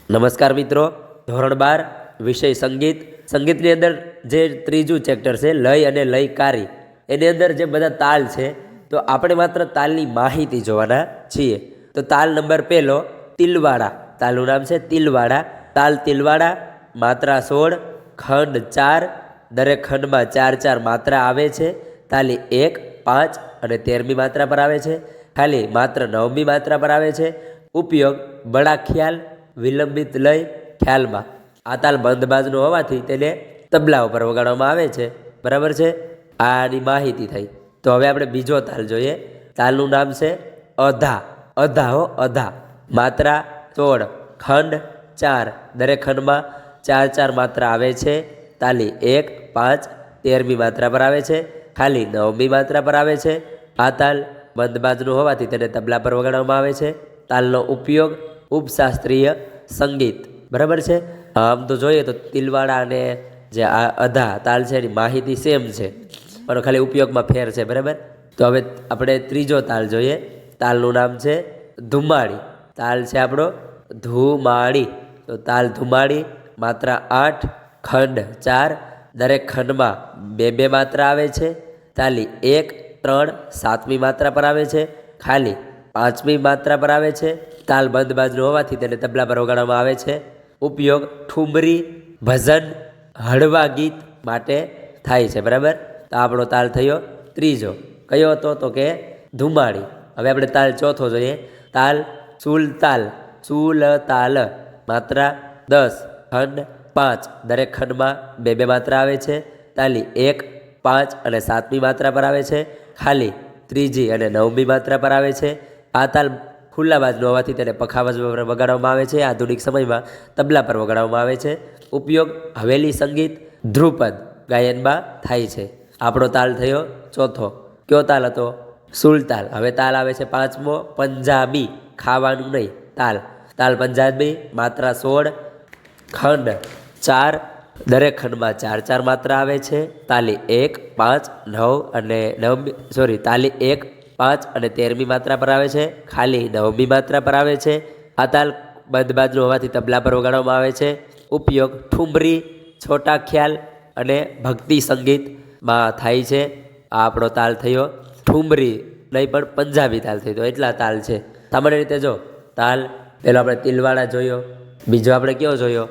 નમસ્કાર મિત્રો, ધોરણ 12 વિષય સંગીત. સંગીતની અંદર જે ત્રીજું ચેપ્ટર છે લય અને લયકારી, એની અંદર જે બધા તાલ છે તો આપણે માત્ર તાલની માહિતી જોવાના છીએ. તો તાલ નંબર પહેલો તિલવાડા. તાલનું નામ છે તિલવાડા. તાલ તિલવાડા, માત્રા 16, ખંડ 4, દરેક ખંડમાં 4 માત્રા આવે છે. તાલી 1, 5 અને 13મી માત્રા પર આવે છે. ખાલી માત્ર 9મી માત્રા પર આવે છે. ઉપયોગ બડા ખ્યાલ, વિલંબિત લય, ખ્યાલમાં. આ તાલ બંધ બાજનો હોવાથી તેને તબલા ઉપર વગાડવામાં આવે છે. બરાબર છે, આની માહિતી થઈ. તો હવે આપણે બીજો તાલ જોઈએ. તાલનું નામ છે અધા. અધા. માત્રા 16, ખંડ 4, દરેક ખંડમાં 4 માત્રા આવે છે. તાલી 1, 5, 13મી માત્રા પર આવે છે. ખાલી 9મી માત્રા પર આવે છે. આ તાલ બંધ બાજનું હોવાથી તેને તબલા પર વગાડવામાં આવે છે. તાલનો ઉપયોગ ઉપશાસ્ત્રીય સંગીત. બરાબર છે. આમ તો જોઈએ તો તિલવાડા અને જે આ અધા તાલ છે એની માહિતી સેમ છે, પણ ખાલી ઉપયોગમાં ફેર છે. બરાબર. તો હવે આપણે ત્રીજો તાલ જોઈએ. તાલનું નામ છે ધુમાડી. તાલ છે આપણો ધુમાડી. તો તાલ ધુમાડી, માત્રા 8, ખંડ 4, દરેક ખંડમાં 2 માત્રા આવે છે. તાલી 1, 3, 7મી માત્રા પર આવે છે. ખાલી 5મી માત્રા પર આવે છે. તાલ બંધ બાજુ હોવાથી તેને તબલા પર વગાડવામાં આવે છે. ઉપયોગ ઠુમરી, ભજન, હળવા ગીત માટે થાય છે. બરાબર. તો આપણો તાલ થયો ત્રીજો. કયો હતો? તો કે ધુમાડી. હવે આપણે તાલ ચોથો જોઈએ. તાલ સુલતાલ. માત્રા 10, ખંડ 5, દરેક ખંડમાં 2 માત્રા આવે છે. તાલી 1, 5 અને 7મી માત્રા પર આવે છે. ખાલી 3જી અને 9મી માત્રા પર આવે છે. આ તાલ ખુલ્લા બાજનો હોવાથી તેને પખાવજ પર વગાડવામાં આવે છે. આધુનિક સમયમાં તબલા પર વગાડવામાં આવે છે. ઉપયોગ હવેલી સંગીત, ધ્રુપદ ગાયનમાં થાય છે. આપણો તાલ થયો ચોથો. કયો તાલ હતો? સુલતાલ. હવે તાલ આવે છે પાંચમો, પંજાબી. ખાવાનું નહીં, તાલ પંજાબી. માત્રા 16, ખંડ 4, દરેક ખંડમાં 4 માત્રા આવે છે. તાલી 1, 5, 9 અને 9મી તાલી 1, 5 અને 13મી માત્રા પર આવે છે. ખાલી 9મી માત્રા પર આવે છે. આ તાલ બંધ બાજુ હોવાથી તબલા પર વગાડવામાં આવે છે. ઉપયોગ ઠુમરી, છોટા ખ્યાલ અને ભક્તિ સંગીતમાં થાય છે. આ આપણો તાલ થયો ઠુમરી નહીં પણ પંજાબી તાલ થયો. તો એટલા તાલ છે. સામાન્ય રીતે જો તાલ પેલો આપણે તિલવાડા જોયો, બીજો આપણે કયો જોયો?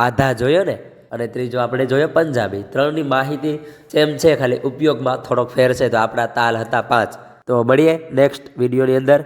આધા જોયો ને, અને ત્રીજો આપણે જોયો પંજાબી. ત્રણની માહિતી સેમ છે, ખાલી ઉપયોગમાં થોડોક ફેર છે. તો આપણા તાલ હતા 5. તો મળીએ નેક્સ્ટ વિડીયોની અંદર.